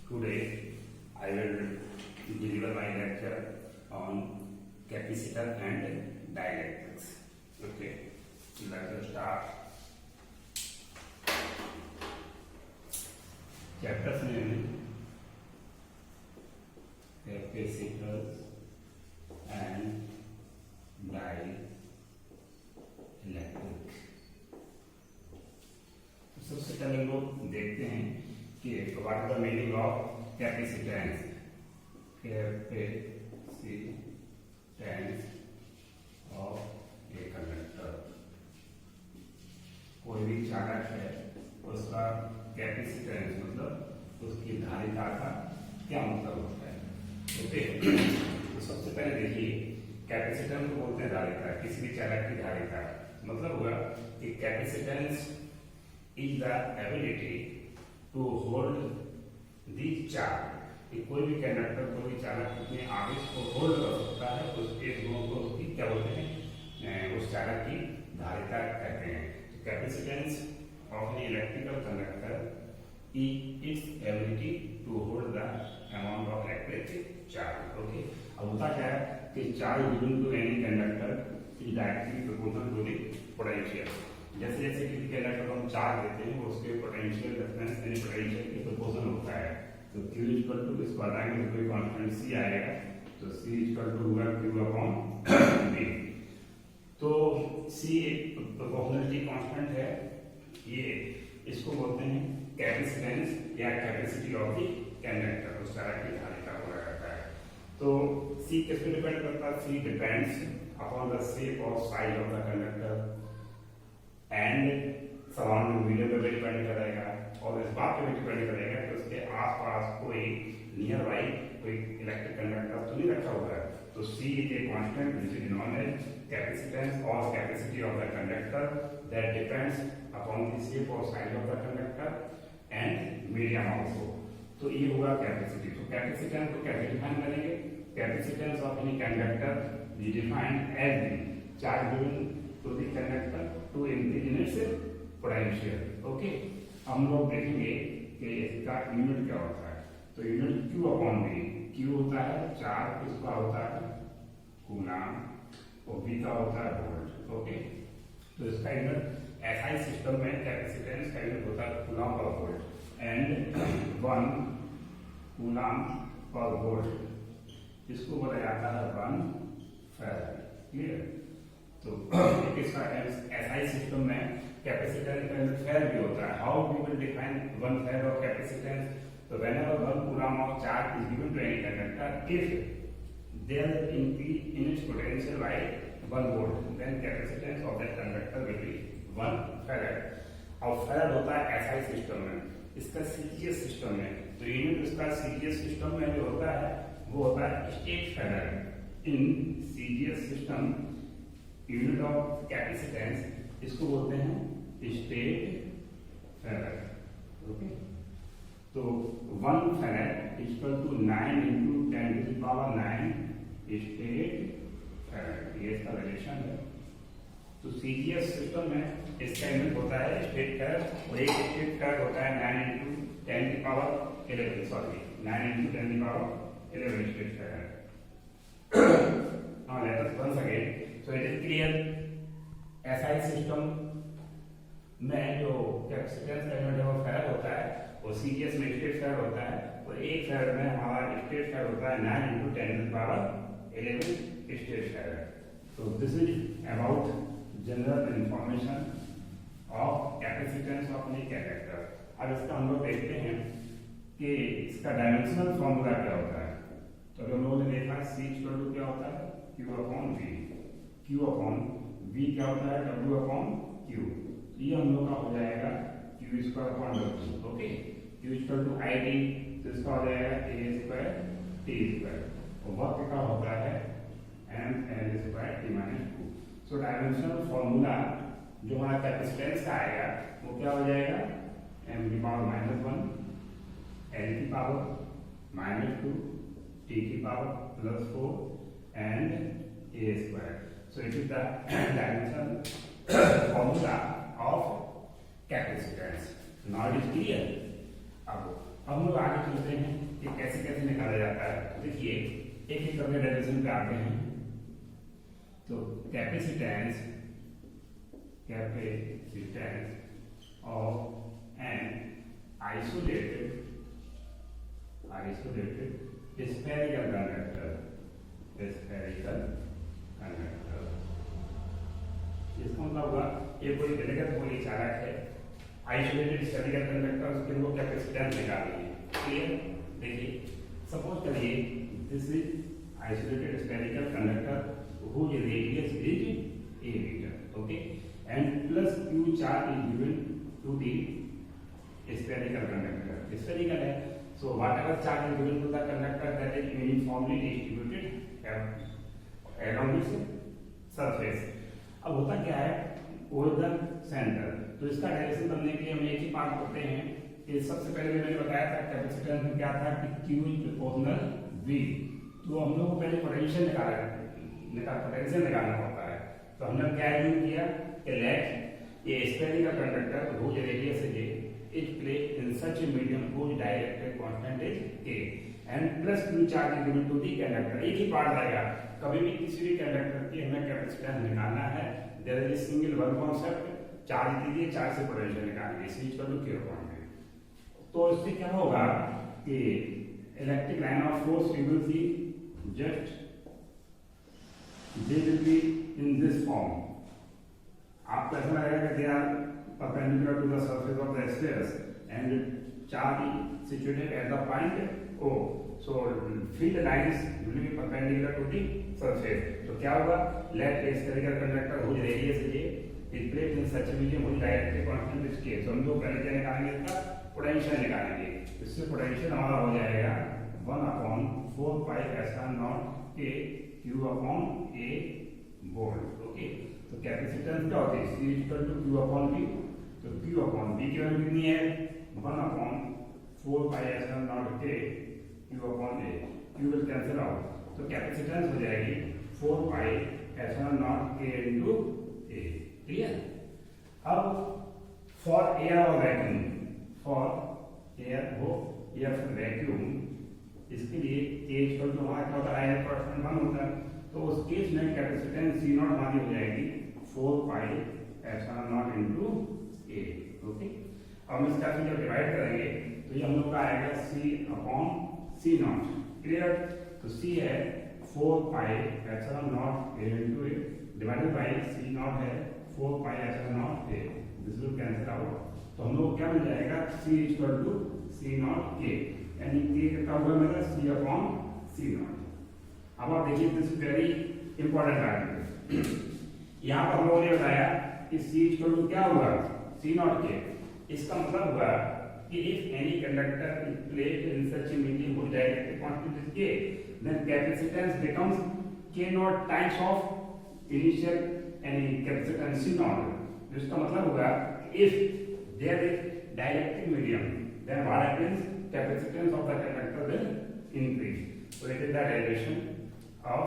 Today I will deliver my lecture on capacitor and dielectrics. Okay, let us start. Chapter's name capacitors and dielectric. सबसे पहले लोग देखते हैं कि what the meaning of capacitance. Capacitance of a conductor, कोई भी चालक है उसका कैपेसिटेंस मतलब उसकी धारिता का क्या मतलब होता है। ओके, तो सबसे पहले देखिए कैपेसिटेंस को बोलते हैं धारिता, किसी भी चालक की धारिता। मतलब हुआ कि capacitance is the ability to hold the charge। कि कोई भी कंडक्टर, कोई भी चालक अपने आवेश को होल्ड कर सकता है, उसके गुणों को उसकी क्या बोलते हैं, उस चालक की धारिता कहते हैं। तो capacitance of an electrical conductor is its ability to hold the amount of electric charge। Okay, अब होता क्या है कि charge given to any conductor is directly proportional to the potential। जैसे जैसे किसी कंडक्टर को हम चार्ज देते हैं उसके पोटेंशियल डिफरेंस यानी पोटेंशियल के प्रोपोर्शनल होता है। तो Q इक्वल टू इसको हटाएंगे तो कोई कांस्टेंट C आएगा, तो C इक्वल टू होगा Q अपॉन V। तो C एक प्रोपोर्शनलिटी कांस्टेंट है, ये इसको बोलते हैं कैपेसिटेंस या कैपेसिटी ऑफ द कंडक्टर, उस चालक की धारिता बोला जाता है। तो C किस पे डिपेंड करता है? C depends upon the shape और size of the conductor and surrounding medium पे भी डिपेंड करेगा, और इस बात पे भी डिपेंड करेगा कि उसके आसपास कोई नियर बाई कोई इलेक्ट्रिक कंडक्टर तो नहीं रखा हुआ है। तो C is a constant which is known as capacitance और capacity of the conductor that depends upon the shape और size of the conductor and medium also. तो ये होगा कैपेसिटी। तो कैपेसिटेंस को कैसे डिफाइन करेंगे? Capacitance of any conductor is defined as the charge given to the conductor to units potential. Okay, हम लोग देखेंगे कि इसका यूनिट क्या होता है। तो unit Q upon V। Q होता है चार्ज, इसका होता है कूलम, और V का होता है वोल्ट। ओके, तो इसका यूनिट SI सिस्टम में कैपेसिटेंस का यूनिट होता है coulomb per volt and 1 coulomb per volt इसको बोला जाता है 1 फैराड। क्लियर? तो इसका SI सिस्टम में कैपेसिटेंस का यूनिट फैराड भी होता है। How we will define 1 farad of capacitance? तो whenever 1 coulomb of charge is given to any conductor, if there increase in its potential by 1 volt, then capacitance of that conductor will be 1 farad। और farad होता है SI system में, इसका CGS system में। तो unit इसका CGS system में जो होता है वो होता है stat farad. In CGS system unit of capacitance इसको बोलते हैं स्टेट फैराड। ओके, तो 1 farad equal to 9 into 10 to the power 9 stat farad, ये इसका रिलेशन है। तो सीजीएस सिस्टम में इसका यूनिट होता है स्टेट फैराड, और एक स्टेट फैराड होता है 9 into 10 to the power 11 state farad. Now let us once again, so it is clear SI system में जो कैपेसिटेंस का यूनिट है वो फैराड होता है, और सीजीएस में स्टेट फैराड होता है, और एक फैराड में हमारा स्टेट फैराड होता है 9 into 10 to the power 11 state farad. तो this is about general information of capacitance of any conductor. अब इसका हम लोग देखते हैं कि इसका डायमेंशनल फॉर्मूला क्या होता है। तो अगर हम लोगों ने देखा C इक्वल टू क्या होता है Q upon V। Q upon V क्या होता है W अपॉन Q। ये हम लोग का हो जाएगा Q square upon W। Okay, Q equal to ID, तो इसका हो जाएगा A स्क्वायर T स्क्वायर, और वक्त का होता है ML स्क्वायर T माइनस 2। सो डायमेंशनल फॉर्मूला जो हमारा कैपेसिटेंस का आएगा वो क्या हो जाएगा M की पावर -1 L की पावर -2 T की power +4 and A square। So it is the dimensional formula of capacitance। Now it is clear। अब अब हम लोग आगे चलते हैं कि कैसे कैसे निकाला जाता है। देखिए एक एक करके डेरिवेशन पे आते हैं। तो capacitance of an isolated spherical conductor, इसका मतलब हुआ ये कोई व्यक्तिगत कोई चालक है, आइसोलेटेड स्फेरिकल कंडक्टर, उसके वो कैपेसिटेंस निकालेंगे। क्लियर? देखिए सपोज करिए this is isolated spherical conductor whose radius is a meter, okay, and plus q charge is given to the spherical conductor. Spherical है, so whatever charge is given to the conductor that is uniformly distributed along its surface. अब होता क्या है, origin centre, तो इसका direction करने के लिए हम एक ही पार्ट करते हैं कि सबसे पहले मैंने बताया था कैपेसिटेंस में क्या था कि Q इज प्रोपोर्शनल V, तो हम लोग को पहले पोटेंशियल निकालना पड़ता है। तो हमने क्या यूज किया कि let a spherical conductor whose radius is a is placed in such a medium whose dielectric constant is K and plus Q charge is given to the conductor। एक ही पार्ट आएगा, कभी भी किसी भी कंडक्टर की हमें कैपेसिटेंस निकालना है, there is single one concept, charge दीजिए, चार्ज से पोटेंशियल निकालिए, इसी चीज का जो Q पॉइंट है। तो इससे क्या होगा कि electric line of force you will see just they will be in this form। आपको ऐसा लगेगा कि they are perpendicular to the surface of the sphere and charge is situated at the point O, so field lines will be perpendicular to the surface। तो क्या होगा, let a spherical conductor whose radius is placed in such a medium whose dielectric constant is K। तो हम लोग पहले क्या निकालेंगे, इसका पोटेंशियल निकालेंगे। इससे पोटेंशियल हमारा हो जाएगा 1/4 pi epsilon not K Q upon A volt, okay. तो कैपेसिटेंस क्या होती है, C equal to Q upon V, तो Q अपॉन V की वैल्यू कितनी है 1/4 pi epsilon not K Q upon A, Q will cancel out, तो capacitance हो जाएगी 4 pi epsilon not K into A। Clear? अब फॉर एयर और vacuum, for air हो या फिर वैक्यूम, इसके लिए K इक्वल टू हमारा क्या होता है, 1 होता है। तो उस केस में कैपेसिटेंस C नॉट हमारी हो जाएगी 4 pi epsilon naught into A, okay. अब हम इसका जब डिवाइड करेंगे तो ये हम लोग का आएगा C upon C naught. Clear? तो C है 4 pi epsilon not A into A divided by C naught है 4 pi epsilon not A, this will cancel out. तो हम लोग क्या मिल जाएगा, C equal to C naught K, यानी K कितना होगा मेरा C अपॉन C नॉट। अब आप देखिए दिस वेरी इंपॉर्टेंट आर्टिकल, यहाँ पर हम लोगों ने बताया कि C इक्वल टू क्या होगा, C नॉट K। इसका मतलब हुआ कि if any conductor is placed in such a medium whose dielectric constant is K, then capacitance becomes K naught times of initial यानी कैपेसिटेंस C नॉट। इसका मतलब हुआ if there is dielectric medium then what happens, capacitance of the conductor will increase। So it is the derivation of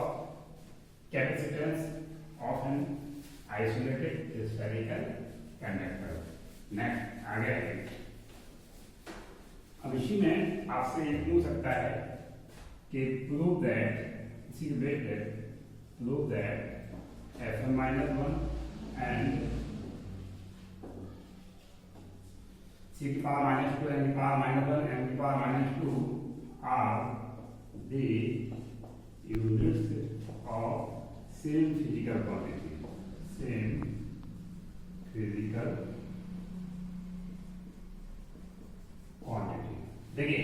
capacitance of an isolated spherical conductor। Next आगे आइए। अब इसी में आपसे ये पूछ सकता है कि प्रूव दैट, इसी related prove that Fm -1 and C की पावर -2 n की पावर -1 m की power -2 are the units of same physical quantity, same physical quantity। देखिए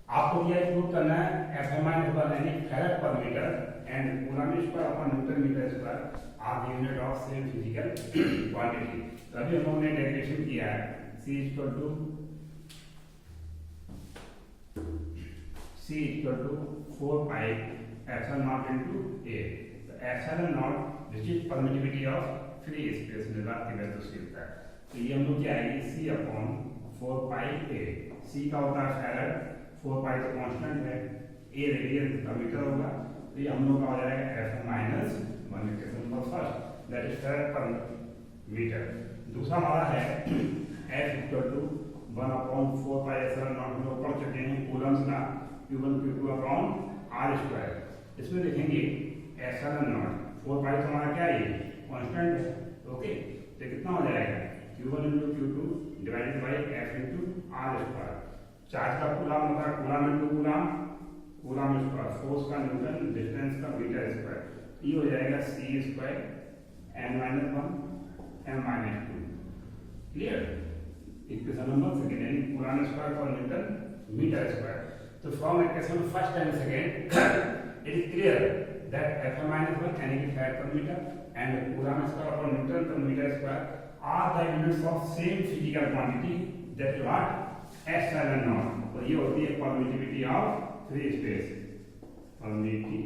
आपको क्या प्रूव करना है, Fm-1 यानी farad per metre and coulomb square upon newton metre square are the unit of same physical quantity. तभी हम लोगों ने डेरिवेशन किया है C equal to 4 pi epsilon naught into A। तो epsilon naught which is permittivity of free space में बात की गतिशीलता। तो ये हम लोग क्या आएगी C upon 4 pi A। C का होता है फैराड, 4 पाई तो कांस्टेंट है, A रेडियस का मीटर होगा, तो ये हम लोग का हो जाएगा Fm-1 equation number first, that is farad per metre. दूसरा हमारा है F equal to 1/4 pi epsilon naught हम लोग पढ़ चुके हैं कूलम्स का Q1 Q2 upon R square. इसमें देखेंगे एप्सिलॉन नॉट 4 पाई तो हमारा क्या है कांस्टेंट है, ओके। तो कितना हो जाएगा Q1 into Q2 divided by F into R square. Charge का कूलम होता है coulomb into coulomb, coulomb square, force का न्यूटन, डिस्टेंस का मीटर स्क्वायर। ये हो जाएगा C square n-1 m-2। Clear? Equation number second यानी coulomb square for newton metre square. तो from equation first and second it is clear that Fm-1 any flat per meter and Coulomb square upon Newton per meter square are the units of same physical quantity, that is what epsilon naught। तो ये होती है permittivity of free space, permittivity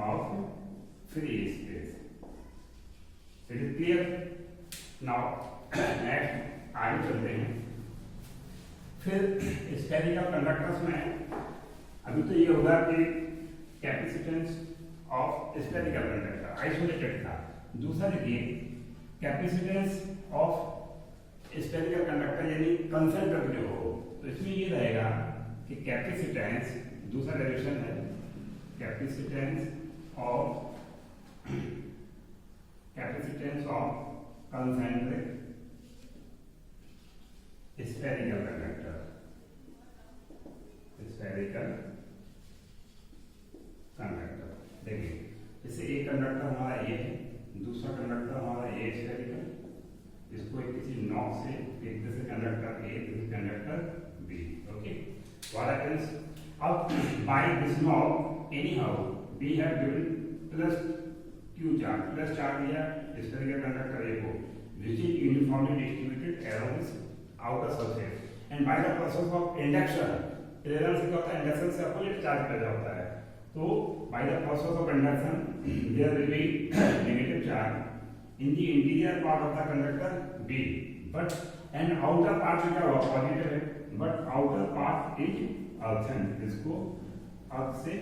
of free space. It is clear? Now next आगे चलते हैं। फिर spherical conductors में अभी तो ये होगा कि capacitance of spherical conductor isolated था। दूसरा देखिए कैपेसिटेंस ऑफ स्फेरिकल कंडक्टर यानी कंसेंट्रिक जो हो, तो इसमें ये रहेगा कि कैपेसिटेंस, दूसरा डायरेक्शन है capacitance of concentric spherical conductor, spherical conductor. देखिए जैसे एक कंडक्टर हमारा ये है, दूसरा कंडक्टर हमारा ये स्फेरिकल, इसको एक किसी नॉक से एक this conductor A, this conductor B, okay. What happens अब बाय दिस नॉक anyhow we have given plus q charge, plus charge दिया स्फेरिकल कंडक्टर ए को which is uniformly distributed around outer surface and by the process of induction, प्रेरण से क्या होता है induction से अपोजिट चार्ज पैदा होता है। तो by the process of induction there will be negative charge in the interior part of the conductor B, but and outer part से क्या होगा पॉजिटिव है, but outer part is earthen, इसको अर्थ से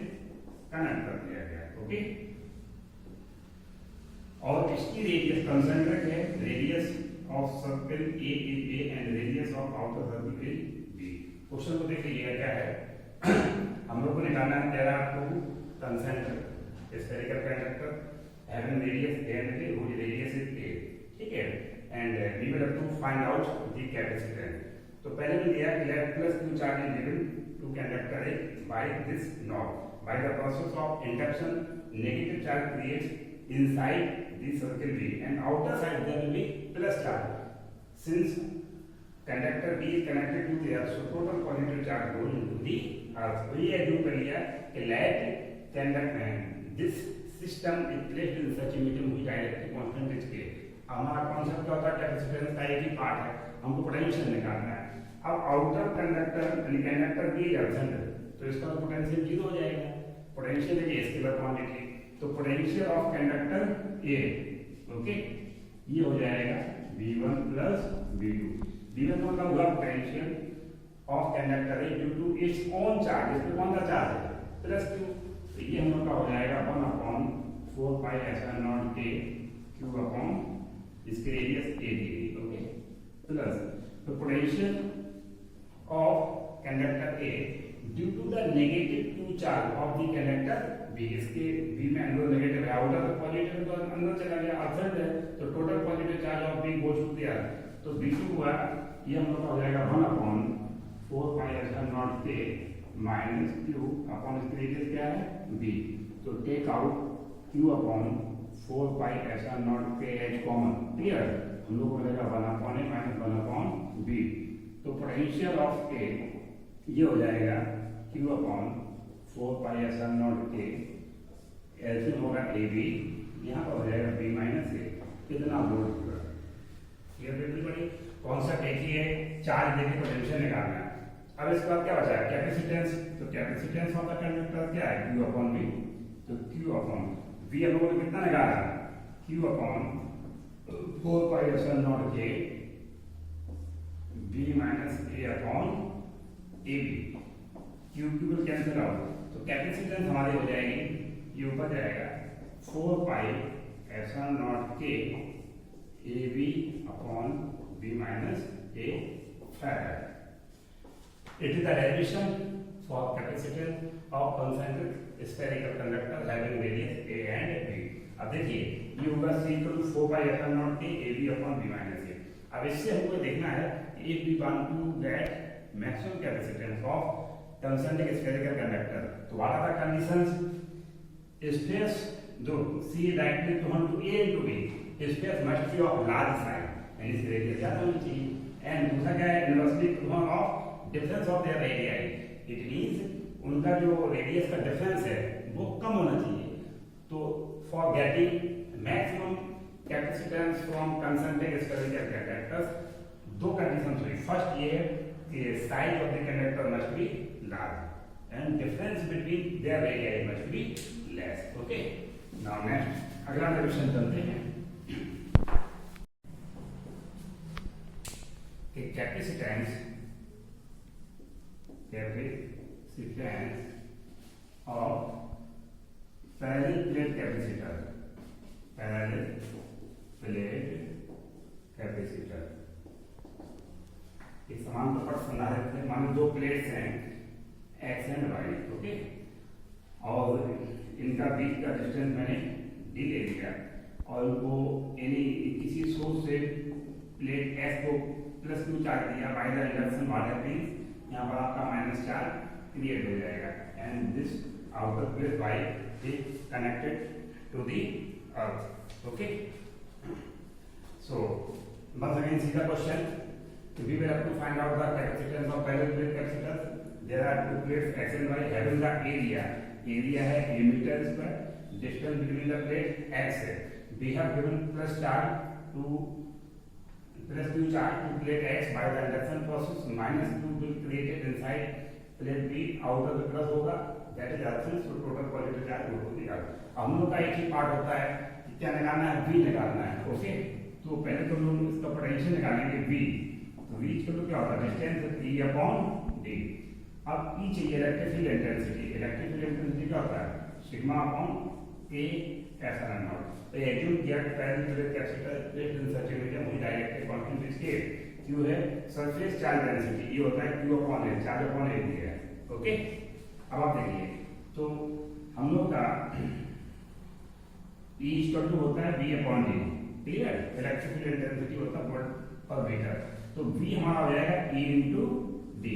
कनेक्ट कर दिया गया, ओके। और इसकी रेडियस कंसेंट्रिक है, radius of circle a is a and radius of outer circle is b. Question को देखिए क्या है, हम लोग को निकालना है there are two concentric spherical conductor having radius a and b, whose radius is a, ठीक है, and we will have to find out the capacitance. तो पहले भी दिया कि let plus q charge is given to conductor A bye this not, by the process of induction negative charge creates inside the circle B and outer side there will be plus charge. Since conductor B is connected to the earth, so total positive charge goes into the earth. तो ये assume कर लिया कि let conductor this system is placed in such a medium whose dielectric constant is K। हमारा concept क्या होता है capacitance का एक ही पार्ट है, हमको पोटेंशियल निकालना है। अब आउटर कंडक्टर यानी कंडक्टर B अर्धन है तो इसका पोटेंशियल जीरो हो जाएगा, पोटेंशियल है स्केलर क्वांटिटी, तो potential of conductor A, okay, ये हो जाएगा V1 प्लस V2। V1 का मतलब हुआ potential of conductor A due to its own charge, इसमें कौन सा चार्ज है प्लस q, तो ये हम लोग का हो जाएगा 1/4 pi epsilon not k q अपॉन इसके radius a degree, okay, plus तो potential of conductor A due to the negative q charge of the conductor B, इसके B में अंदर नेगेटिव है, आउटर पॉजिटिव तो अंदर चला गया, अपसेंट है, तो total positive charge of B goes to the earth, तो B2 हुआ ये हम लोग का हो जाएगा 1/4 pi epsilon not k minus q upon इसकी रेडियस क्या है B, तो take out q upon 4 pi epsilon not k h common, clear, हम लोग को मिलेगा 1/a माइनस 1/b। तो पोटेंशियल ऑफ A ये हो जाएगा q upon 4 pi epsilon not k, एल्सियम होगा AB, यहाँ पर हो जाएगा B माइनस A, कितना लोड होगा, क्लियर एवरीबॉडी। कॉन्सेप्ट एक ही है, चार्ज देके पोटेंशियल निकालना है। अब इसके बाद क्या बचा है कैपेसिटेंस, तो कैपेसिटेंस ऑफ द कंडक्टर क्या है Q अपॉन B, तो Q अपॉन B हम लोगों ने कितना निकाला Q upon 4 pi epsilon not k B minus A upon AB, Q will cancel out, तो कैपेसिटेंस हमारी हो जाएगी ये ऊपर जाएगा 4 pi epsilon not k AB upon B minus A farad. It is the derivation for capacitance of concentric spherical conductor having radius A and B. अब देखिए ये होगा C equal to 4 pi epsilon not A AB upon B minus A। अब इससे हमको देखना है if we want to get maximum capacitance of concentric spherical conductor, तो what are the conditions? Space जो C directly to 1 to A into B, space must be of large size यानी इसकी radius ज्यादा होनी चाहिए। एंड दूसरा क्या है, inversely proportional of difference of their radii, it means उनका जो रेडियस का डिफरेंस है वो कम होना चाहिए। तो for getting maximum capacitance from concentric spherical conductors दो कंडीशंस हुई। फर्स्ट ये है कि size of the conductor must be large and difference between their radii must be less. Okay, now next अगला क्वेश्चन चलते हैं कि capacitance of parallel plate capacitor, parallel plate capacitor एक समान पट संधारित्र है। मान लो दो प्लेट्स हैं x एंड y, ओके, और इनका बीच का डिस्टेंस मैंने d ले लिया और उनको यानी किसी सोर्स से प्लेट s को प्लस q चार्ज दिया by the induction water means यहाँ पर आपका माइनस चार्ज क्रिएट हो जाएगा and this outer plate y is connected to the earth. Okay, so once again see the question. We will have to find out the capacitance of parallel plate capacitors. There are two plates x and y having the area है a meter square, distance between the plate x है। We have given plus q charge to plate x by the induction process, minus q will created inside plate b, out of the plus होगा, that is absence, so total positive charge हो जाएगा। हम लोग का एक ही part होता है क्या निकालना है, v निकालना है। ओके, तो पहले तो हम लोग इसका पोटेंशियल निकालेंगे v, तो v इक्वल टू क्या होता है, डिस्टेंस e अपॉन d। अब e चाहिए electric field intensity, electric field intensity क्या होता है, sigma upon a epsilon not. तो एज्यूम किया कि parallel plate capacitor plate in such a medium हुई डायरेक्टेड कांस्टेंट स्केल q है सरफेस चार्ज डेंसिटी, ये होता है q upon a, charge upon area है। ओके, अब आप देखिए तो हम लोग का E इक्वल टू होता है V upon D, clear, electric field intensity होता है वोल्ट पर मीटर, तो V हमारा हो जाएगा E इंटू D।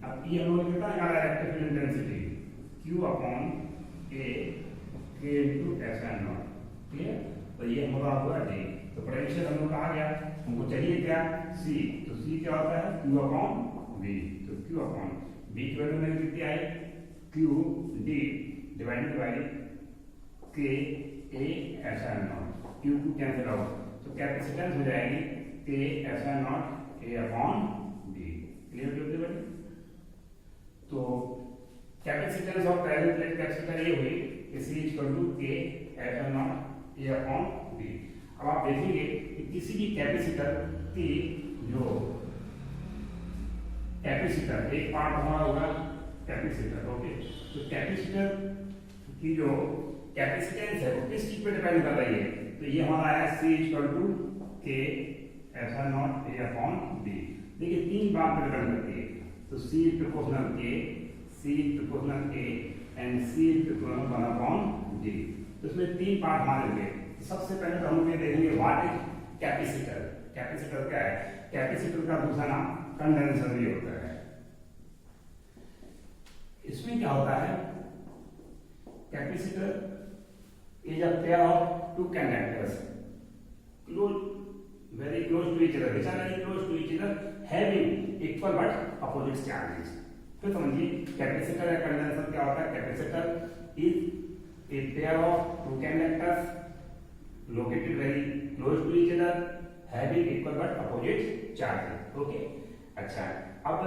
अब E हम लोग कितना निकाला electric field intensity Q upon A K into epsilon not, clear, तो ये हमारा हुआ D। तो पोटेंशियल हम लोग का आ गया, हमको चाहिए क्या C, तो C क्या होता है Q अपॉन V, तो Q अपॉन V की वैल्यू में कितनी आई Q D divided by K A epsilon nought, Q को कैंसिल आउट, तो कैपेसिटेंस हो जाएगी K epsilon not A upon D। Clear to everybody? तो capacitance of parallel plate capacitor ये हुई C equal to K epsilon not A upon D। अब आप देखेंगे कि किसी भी कैपेसिटर की जो कैपेसिटर एक पार्ट हमारा होगा कैपेसिटर, ओके, तो कैपेसिटर की जो कैपेसिटेंस है वो किस चीज पे डिपेंड कर रही है, तो ये हमारा है C equal to K epsilon not A upon D। देखिए तीन बात पे डिपेंड करती है, तो C proportional K, C proportional A and C proportional 1 upon D। तो इसमें तीन पार्ट हमारे होंगे। सबसे पहले तो हम लोग ये देखेंगे व्हाट इज कैपेसिटर। कैपेसिटर क्या है, कैपेसिटर का दूसरा नाम कंडेंसर भी होता है। इसमें क्या होता है, capacitor is a pair of two conductors close, very close to each other, which are very close to each other, having equal but opposite charges। फिर समझिए कैपेसिटर या कंडेंसर क्या होता है, capacitor is a pair of two conductors located very close to each other having equal but opposite charges। Okay, अच्छा, अब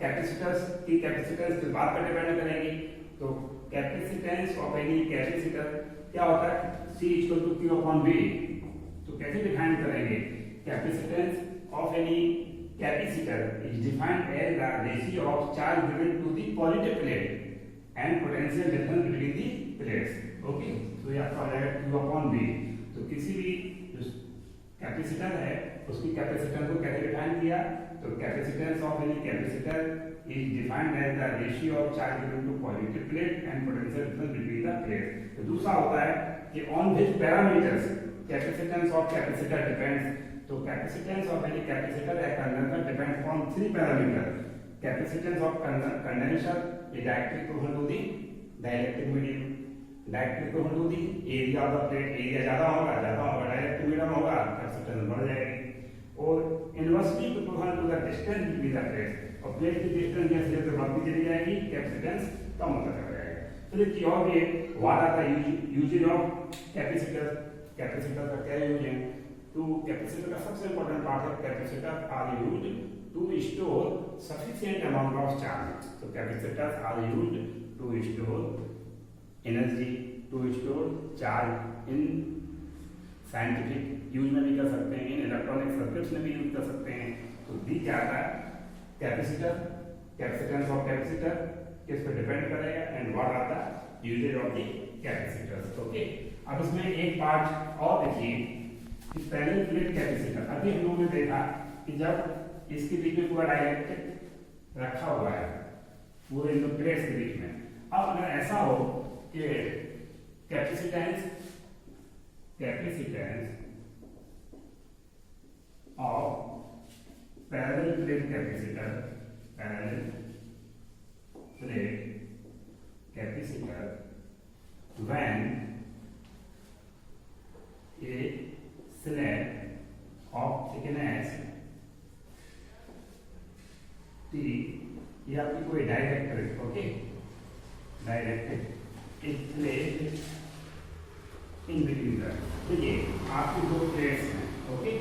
capacitors की capacitance किस बात पर डिपेंड करेंगी, तो कैपेसिटेंस ऑफ एनी कैपेसिटर क्या होता है C equal to Q upon V। तो कैसे डिफाइन करेंगे, capacitance of any capacitor is defined as the ratio of charge given to the positive plate and potential difference between the plates. Okay, तो ये आपका हो जाएगा Q अपॉन V। तो किसी भी जो कैपेसिटर है उसकी कैपेसिटेंस को कैसे डिफाइन किया, तो capacitance of any capacitor is defined as the ratio of charge given to positive plate and potential difference between the plate. तो दूसरा होता है कि on which parameters capacitance of capacitor depends. तो कैपेसिटेंस ऑफ एनी कैपेसिटर या conductor depends on 3 parameter. Capacitance of condenser is directly equivalent to the dielectric medium, directly equivalent to the area of the plate। Area ज्यादा होगा direct medium होगा, capacitance बढ़ जाएगी। और inversely proportional to the distance between the plates, और plate की distance जैसे जैसे बढ़ती चली जाएगी कैपेसिटेंस कम होता चला जाएगा। तो देखिए और ये what are the usages of capacitor. Capacitor का क्या यूज है? तो कैपेसिटर का सबसे इंपॉर्टेंट पार्ट है capacitor are used to store sufficient amount of charge। So capacitors are used to store energy, to store charge in scientific use में भी कर सकते हैं, इन इलेक्ट्रॉनिक सर्किट्स में भी यूज कर सकते हैं। तो दी क्या आता है कैपेसिटर, कैपेसिटेंस ऑफ कैपेसिटर किस पे डिपेंड करेगा and what are the usages of the capacitors. Okay, अब इसमें एक पार्ट और देखिए कि पैरेलल प्लेट कैपेसिटर। अभी हम लोगों ने देखा कि जब इसके बीच में पूरा डाइलेक्ट्रिक रखा हुआ है पूरे इन प्लेट्स के बीच में। अब अगर ऐसा हो कि capacitance of parallel plate capacitor when A slab of thickness T, ये आपकी कोई dielectric, okay, dielectric is placed in between the. देखिए आपकी दो प्लेट्स हैं, ओके।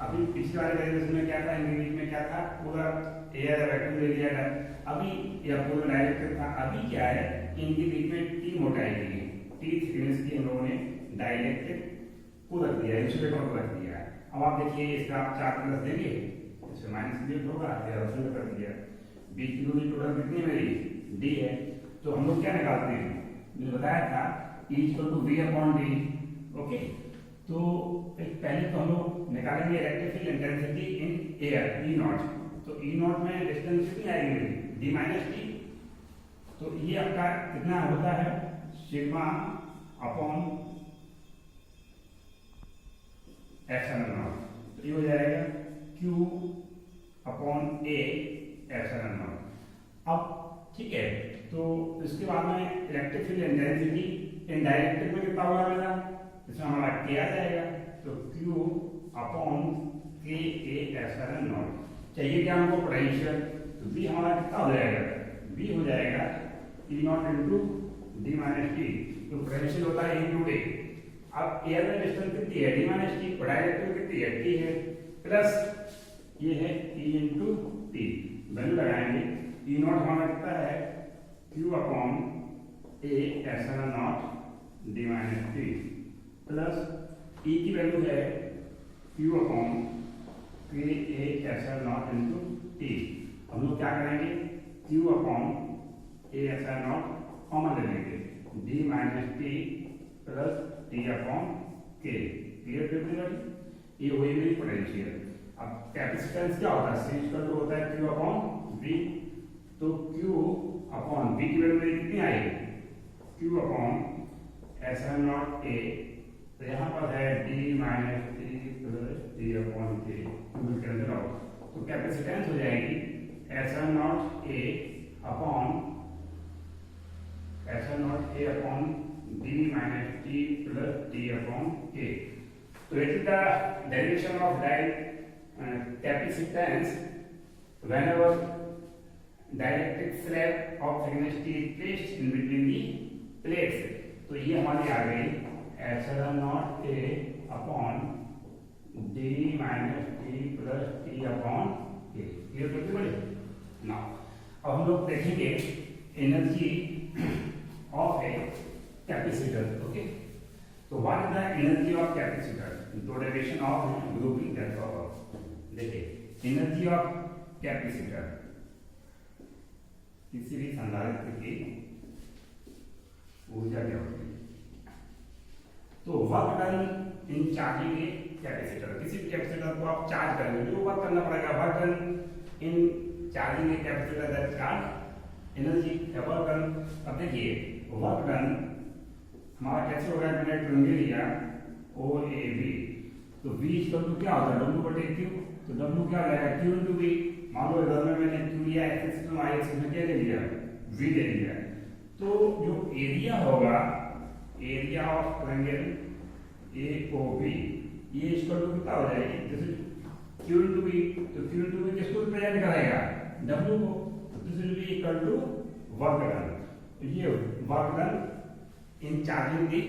अभी पिछले वाले डायग्राम में क्या था, इनके बीच में क्या था, पूरा एयर वैक्यूम ले लिया था। अभी यह पूरा डाइलेक्ट्रिक था। अभी क्या है, इनके बीच में T मोटाई की है, T थिकनेस की हम लोगों ने डाइलेक्ट्रिक को रख दिया, इंसुलेटर को रख दिया। अब आप देखिए इसका आप 4 प्लस देंगे, इससे माइनस भी होगा या रोशन कर दिया। बी की दूरी टोटल कितनी मेरी डी है। तो हम लोग क्या निकालते हैं, मैंने बताया था E equal to V upon D, okay. तो पहले तो हम लोग निकालेंगे electric field intensity in air E naught. तो E नॉट में डिस्टेंस कितनी आएगी मेरी डी माइनस टी। तो ये आपका कितना होता है सिग्मा अपॉन एप्सिलॉन नॉट। तो ये हो जाएगा Q upon A epsilon not. अब ठीक है, तो इसके बाद में इलेक्ट्रिक फील्ड इंटेंसिटी इन डाइलेक्ट्रिक में कितना होगा मेरा, इसमें हमारा K आ जाएगा। तो Q upon K A epsilon not. चाहिए क्या हमको पोटेंशियल, तो B हमारा कितना हो जाएगा, B हो जाएगा E not into D minus T. तो पोटेंशियल होता है इंटू ए। अब एयर में डिस्टेंस कितनी है डी माइनस टी, डाइलेक्ट्रिक कितनी है T है, प्लस ये है E इंटू टी, वैल्यू लगाएंगे। E नॉट हमारा कितना है Q upon A epsilon not D minus T, plus E की वैल्यू है Q upon K A epsilon not into T. हम लोग क्या करेंगे, Q upon A epsilon not common ले लेंगे, D minus T plus T upon के। Clear कर, ये वही मेरी पोटेंशियल। अब कैपेसिटेंस क्या होता है, C इक्वल टू होता है Q अपॉन V। तो Q अपॉन V की वैल्यू मेरी कितनी आएगी, Q upon epsilon not A। तो यहाँ पर है D minus T plus T upon K। के अंदर आओ, तो कैपेसिटेंस हो जाएगी epsilon not A upon D minus T plus T upon K। तो it is the derivation of capacitance whenever dielectric slab of thickness T is placed in between the plates। तो ये हमारी आ गई epsilon not A upon D minus T plus T upon K। Clear करते बड़े ना। अब हम लोग देखेंगे energy of a capacitor, okay. तो what is the energy of capacitor, दो derivation of grouping that's all. देखिए एनर्जी ऑफ कैपेसिटर किसी भी संधारित्र की ऊर्जा क्या होती है, तो work done in charging a capacitor, किसी भी कैपेसिटर को आप चार्ज करेंगे जो वर्क करना पड़ेगा, work done in charging a capacitor that charge energy है वर्क डन। अब देखिए वर्क डन हमारा कैसे होगा, मैंने ट्रायंगल लिया ओ ए बी, तो v इक्वल टू क्या होता है w बटे q, तो w क्या हो जाएगा q इनटू v। मान लो इधर में मैंने q लिया x एक्सिस में, y एक्सिस में क्या ले लिया v ले लिया, तो जो एरिया होगा, एरिया ऑफ ट्रायंगल AOB ये इक्वल टू कितना हो जाएगी, जैसे q इनटू v, तो q इनटू v किसको रिप्रेजेंट करेगा w को, तो this will be equal to work done. ये work done in charging the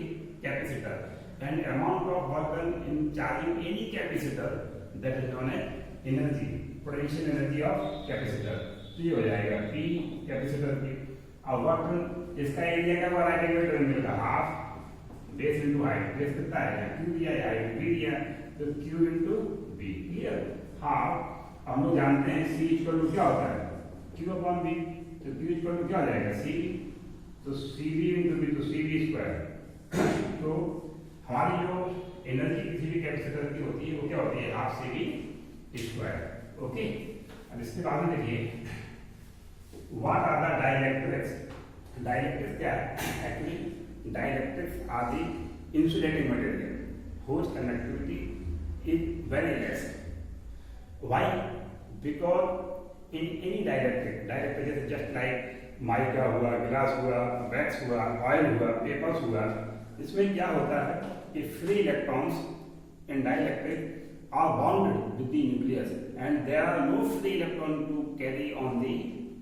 capacitor and amount of work done in charging any capacitor that is known as energy, potential energy of capacitor। तो ये हो जाएगा P capacitor की। अब work done इसका area क्या हुआ, राइट एंगल ट्रायंगल का half base into height, base कितना है Q दिया है, हाइट B दिया, तो Q into B, clear. Half हम लोग जानते हैं C इक्वल टू क्या होता है Q अपॉन B, तो Q इक्वल टू क्या हो जाएगा C, तो CV इनटू B, तो CV स्क्वायर। तो हमारी जो एनर्जी किसी भी कैपेसिटर की होती है वो क्या होती है half C V square. Okay, अब इसके बाद में देखिए what are the dielectrics. Dielectrics क्या है, actually dielectrics are the insulating material whose conductivity is very less। Why, because in any dielectric, dielectric जैसे जस्ट लाइक माइका हुआ, ग्लास हुआ, वैक्स हुआ, ऑयल हुआ, पेपर्स हुआ, इसमें क्या होता है कि free electrons in dielectric are bounded with the nucleus and there are no free electron to carry on the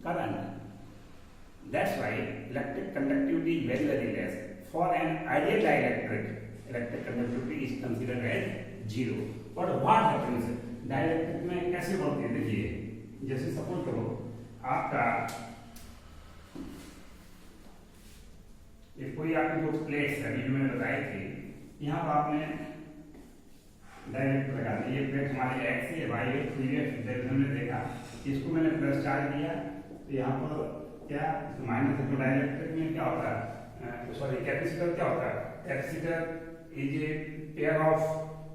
current. That's why electric conductivity is very very less. For an ideal dielectric electric conductivity is considered as zero. But what happens, dielectric में कैसे बढ़ती है, देखिए जैसे suppose करो आपका ये कोई आपकी जो प्लेट्स है अभी मैंने बताई थी, यहाँ पर आपने डायरेक्ट लगा दी, ये प्लेट हमारी एक्स है, वाई है, प्रीवियस लेक्चर में देखा, इसको मैंने प्लस चार्ज दिया, तो यहाँ पर क्या माइनस है, तो डाइलेक्ट्रिक में क्या होता है, सॉरी कैपेसिटर क्या होता है, capacitor is a pair of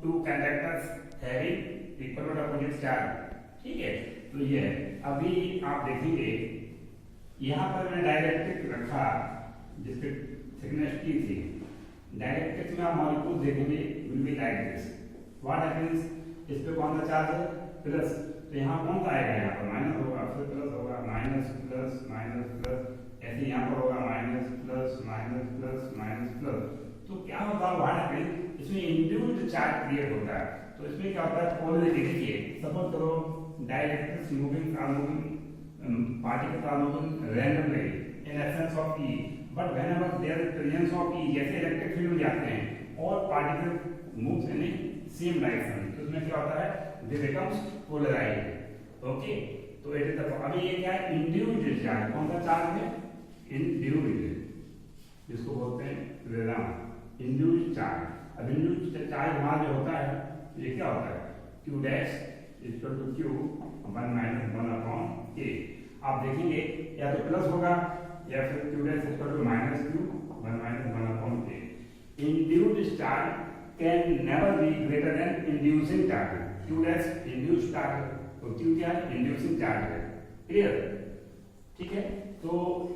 two conductors having equal opposite charge. ठीक है, तो ये अभी आप देखेंगे यहाँ पर मैंने डाइलेक्ट्रिक रखा जिसके थिकनेस T थी। डाइलेक्ट्रिक्स में आप मॉलिक्यूल देखेंगे will be like this. What happens, इस पे कौन सा चार्ज है प्लस, तो यहाँ कौन सा आएगा, यहाँ पर माइनस होगा, फिर प्लस होगा, माइनस प्लस माइनस प्लस, ऐसे यहाँ पर होगा minus plus minus plus minus plus. तो क्या होगा, व्हाट हैपेंस, इसमें इंड्यूस्ड चार्ज क्रिएट होता है। तो इसमें क्या होता है, पोलरिटी देखिए, सपोज करो dielectrics moving are moving, particles are moving randomly in absence of E, but whenever there is presence of E, जैसे इलेक्ट्रिक फील्ड में जाते हैं और particle moves in same direction, तो इसमें क्या होता है, दे बिकम्स पोलराइज्ड। ओके, तो इट इज द, अभी ये क्या है, इंड्यूस्ड चार्ज, कौन सा चार्ज है, इंड्यूस्ड, जिसको बोलते हैं रेजोनेंस, इंड्यूस्ड चार्ज। अब इंड्यूस्ड चार्ज हमारा जो होता है ये क्या होता है, Q dash equal to Q 1 minus 1 upon K। आप देखेंगे या तो प्लस होगा या फिर Q dash equal to minus Q 1 minus 1 upon K। Induced charge can never be greater than inducing charge. Q dash induced charge, तो Q क्या है, इंड्यूसिंग चार्ज है। क्लियर, ठीक है। तो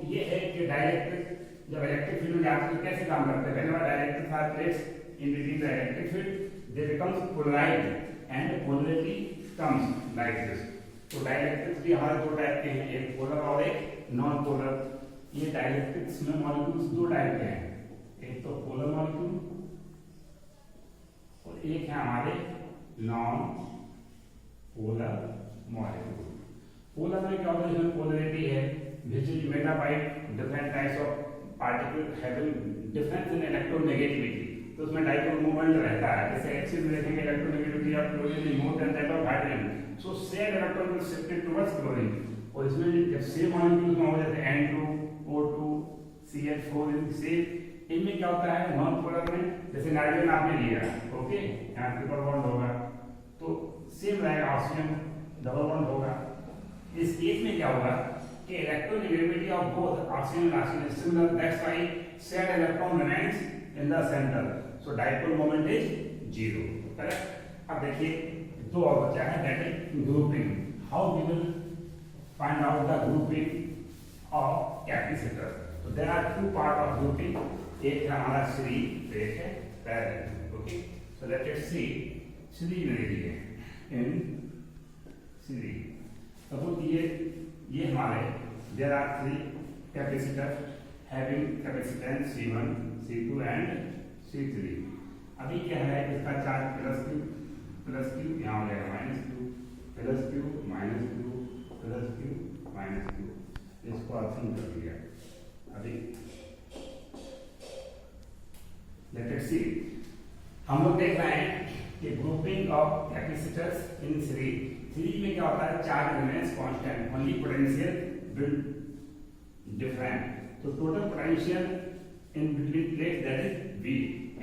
ये है कि डाइलेक्ट्रिक जब इलेक्ट्रिक फील्ड में जाते हैं तो कैसे काम करते हैं, whenever electric are placed in between the electric field they becomes polarized and polarity comes like this। तो डाइलेक्ट्रिक्स भी हमारे दो टाइप के हैं, एक पोलर और एक नॉन पोलर। ये डाइलेक्ट्रिक्स में मॉलिक्यूल्स दो टाइप के हैं, एक तो पोलर मॉलिक्यूल और एक है हमारे नॉन पोलर मॉलिक्यूल। पोलर में क्या होता है, इसमें पोलरिटी है which is made up by different types of particles having difference in electronegativity। तो उसमें डाइपोल मूवमेंट रहता है, जैसे एक्सिस में देखेंगे electronegativity of chlorine is more than that of hydrogen, so same electron will shifted towards chlorine. और इसमें जब सेम मॉलिक्यूल्स में हो जाते हैं N2 O2 CH4 सेम, इनमें क्या होता है नॉन पोलर में, जैसे नाइट्रोजन आपने लिया, ओके, यहाँ ट्रिपल बॉन्ड होगा तो सेम रहेगा, ऑक्सीजन डबल बॉन्ड होगा। इस केस में क्या होगा कि electronegativity of both oxygen and oxygen is similar, that's why shared electron remains in the center, so dipole moment is 0, correct। अब देखिए दो और बचा है, that is grouping. How we will find out the grouping of capacitor. तो there are two part of grouping, एक है हमारा सीरीज, एक है parallel. Okay, so let us see series में देखिए इन सीरीज। सपोज ये हमारे there are three capacitor having capacitance C1, C2 and C3। अभी क्या है, इसका चार्ज प्लस क्यू यहाँ हो जाएगा minus Q, plus Q minus Q, plus Q minus Q, इसको ऑप्शन कर दिया। अभी लेट अस सी, हम लोग देख रहे हैं कि grouping of capacitors in series में क्या होता है, charge remains constant, only potential will different. तो total potential in between plate that is V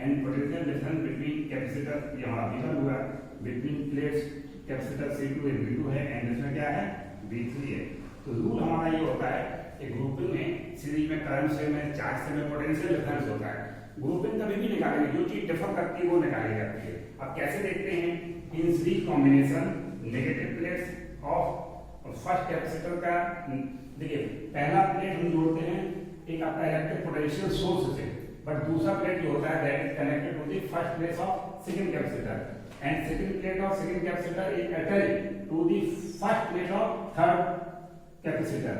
and potential difference between capacitor, ये हमारा V1 हुआ, between plates capacitor C2 and V2 है, and इसमें क्या है V3 है। तो रूल हमारा ये होता है कि ग्रुपिंग में सीरीज में करंट से में चार्ज से में पोटेंशियल डिफरेंस होता है। ग्रुपिंग कभी भी निकालेंगे, जो चीज डिफर करती है वो निकाली जाती है। अब कैसे देखते हैं, in series combination negative plates of first capacitor का, देखिए पहला प्लेट हम जोड़ते हैं एक आपका इलेक्ट्रिक पोटेंशियल सोर्स से, बट दूसरा प्लेट जो होता है that is connected to the first plate of second capacitor, and second plate of second capacitor is attached to the first plate of third capacitor.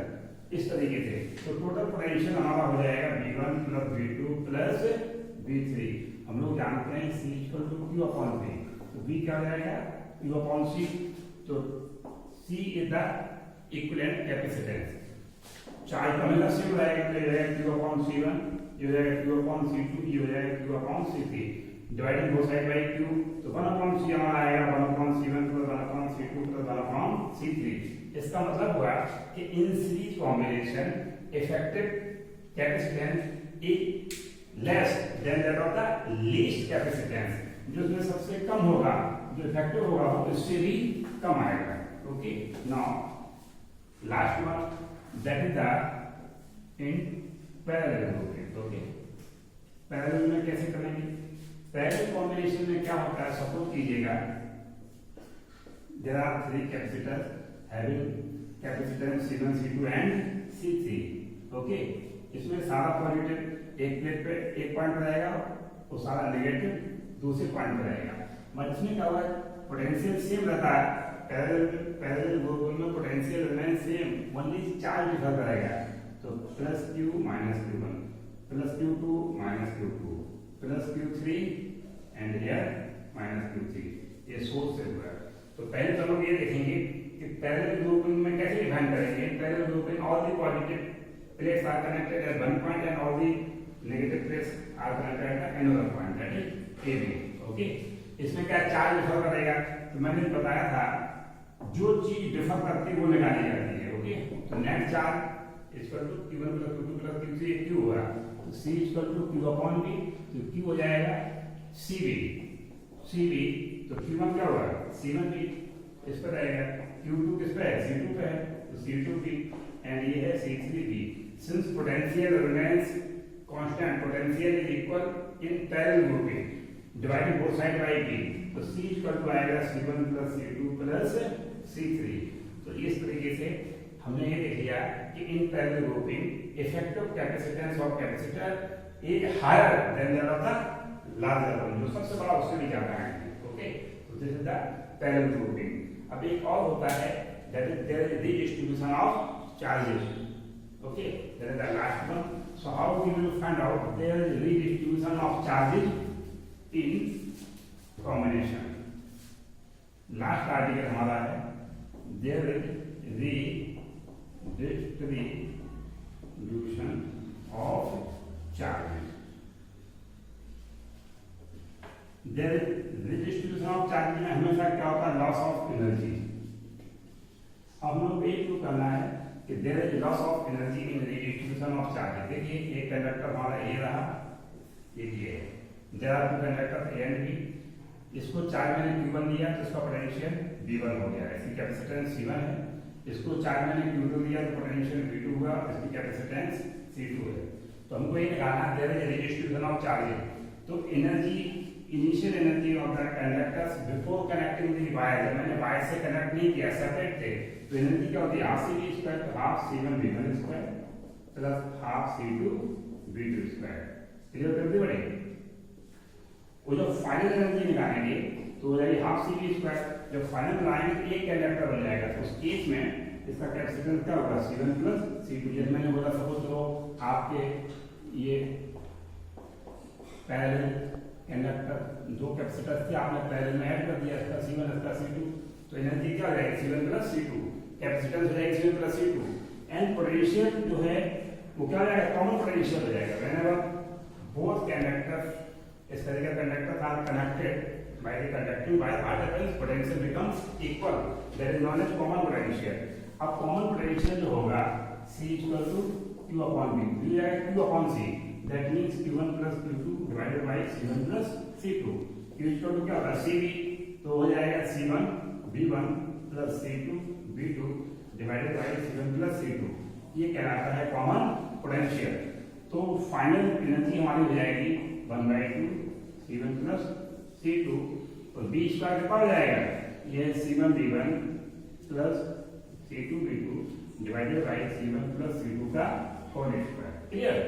इस तरीके से तो टोटल पोटेंशियल हमारा हो जाएगा V1 plus V2 plus V3। हम लोग जानते हैं C equal to Q upon V, तो V क्या हो जाएगा Q अपॉन C। तो C is the equivalent capacitance, charge का मिला सेम रहेगा, तो ये रहेगा Q अपॉन C1, ये हो जाएगा Q अपॉन C2, ये हो जाएगा Q upon C3, dividing both side by Q। तो 1 अपॉन C हमारा आएगा 1 upon C1 plus 1 upon C2 plus 1 upon C3। इसका मतलब हुआ कि इन series combination effective capacitance is less than that of the least capacitance, जो इसमें सबसे कम होगा, जो इफेक्टिव होगा वो इससे भी कम आएगा। Okay, now last one that is the in parallel grouping. Okay, parallel में कैसे करेंगे, पैरेलल कॉम्बिनेशन में क्या होता है, सपोज कीजिएगा there are three capacitors having capacitance C1, C2 and C3। Okay, इसमें सारा पॉजिटिव एक प्लेट पे एक पॉइंट रहेगा और सारा नेगेटिव दूसरे पॉइंट पे रहेगा, मगर इसमें क्या हुआ पोटेंशियल सेम रहता है। पैरेलल ग्रुप में potential remain same, only charge differ करेगा। तो plus Q minus Q1 plus Q2 minus Q2 plus Q3 and here minus Q3, ये सोर्स से हुआ। तो पहले तो लोग ये देखेंगे कि पैरेलल ग्रुपिंग में कैसे डिफाइन करेंगे। Parallel grouping all the positive plates are connected at one point and all the negative plates are connected at another point that is A B. Okay, इसमें क्या चार्ज डिफर करेगा, तो मैंने बताया था जो चीज डिफर करती है वो निकाली जाती है। ओके, तो net charge equal to Q1 plus Q2 plus Q3 Q हुआ, तो C equal to Q upon V, तो Q हो जाएगा CV। तो Q1 क्या होगा C1 भी इस पर रहेगा, Q2 किस पे है C2 पे है, तो C2 भी, एंड ये है C3 भी। Since potential remains constant, potential is equal in parallel grouping divided both side by B, तो C इक्वल टू आएगा C1 plus C2 plus C3। तो इस तरीके से हमने ये देख लिया कि in parallel grouping effective capacitance of capacitor is higher than that of the larger one, जो सबसे बड़ा उससे भी ज्यादा है। ओके, तो this is the parallel grouping. अब एक और होता है that is there is redistribution of charges. Okay, that is the last one. So how we will find out there is redistribution of charges in combination. Last article हमारा है there is redistribution of charges. There is redistribution of charge में हमेशा क्या होता है, loss of energy. अब हम लोग ये क्यों करना है कि there is loss of energy in redistribution of charge. देखिए एक कंडक्टर हमारा ये रहा, ये है, there are two conductor A and B. इसको चार्ज मैंने Q1 दिया तो इसका पोटेंशियल V1 हो गया, इसकी कैपेसिटेंस C1 है। इसको चार्ज मैंने Q2 दिया तो पोटेंशियल V2 हुआ, इसकी कैपेसिटेंस C2 है। तो हमको ये निकालना है there is redistribution of charge, तो energy initial energy of the conductors before connecting the wire, जब मैंने वायर से कनेक्ट नहीं किया, सेपरेट थे, तो एनर्जी क्या होती है, half C V square, half C1 V1 square plus half C2 V2 square. Clear कर दी बड़े? वो जो फाइनल एनर्जी निकालेंगे तो हो जाएगी हाफ सी वी स्क्वायर। जब फाइनल लाइन एक कंडक्टर बन जाएगा तो उस केस में इसका कैपेसिटेंस क्या होगा, C1 प्लस C2। जैसे मैंने बोला, सपोज करो आपके ये पैरेलल कंडक्टर दो कैपेसिटर थे, आपने पैरेलल में ऐड कर दिया, इसका C1 इसका C2, तो एनर्जी क्या हो जाएगी, C1 प्लस C2, कैपेसिटेंस हो जाएगी C1 plus C2, and potential जो है वो क्या हो जाएगा, कॉमन पोटेंशियल हो जाएगा। व्हेनेवर बोथ कंडक्टर, इस तरह का conductor are connected by the conducting wire particles, potential becomes equal, that is known as common potential। अब common potential जो होगा C equal to Q upon V, V है Q upon C, that means Q1 plus Q2 divided by C1 plus C2। Q equal to क्या होगा, CV, तो हो जाएगा C1 V1 plus C2 V2 divided by C1 plus C2। ये कहलाता है common potential. तो फाइनल एनर्जी हमारी हो जाएगी 1/2 C1 प्लस C2, और B स्क्वायर कितना हो जाएगा, ये C1 V1 plus C2 V2 divided by C1 plus C2 का होल स्क्वायर। क्लियर?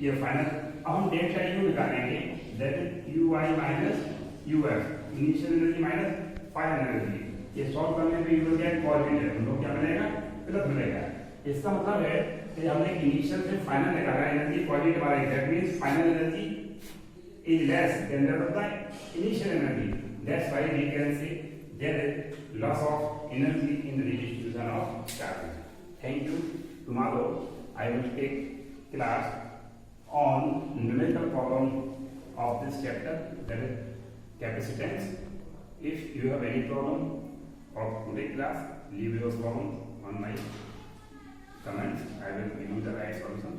ये फाइनल। अब हम डेल्टा U निकालेंगे, that is UI minus UF, initial energy minus final energy. ये सॉल्व करने पे यू विल गेट पॉजिटिव, हम लोग क्या मिलेगा, प्लस मिलेगा। इसका मतलब है कि हमने इनिशियल से फाइनल निकाला, एनर्जी पॉजिटिव आ रही है, that means final energy is less than that of the initial energy. That's why we can say there is loss of energy in the redistribution of charges. Thank you. Tomorrow I will take class on numerical problem of this chapter, that is capacitance. If you have any problem of today's class, leave your problem on my comments. I will give you the right solution.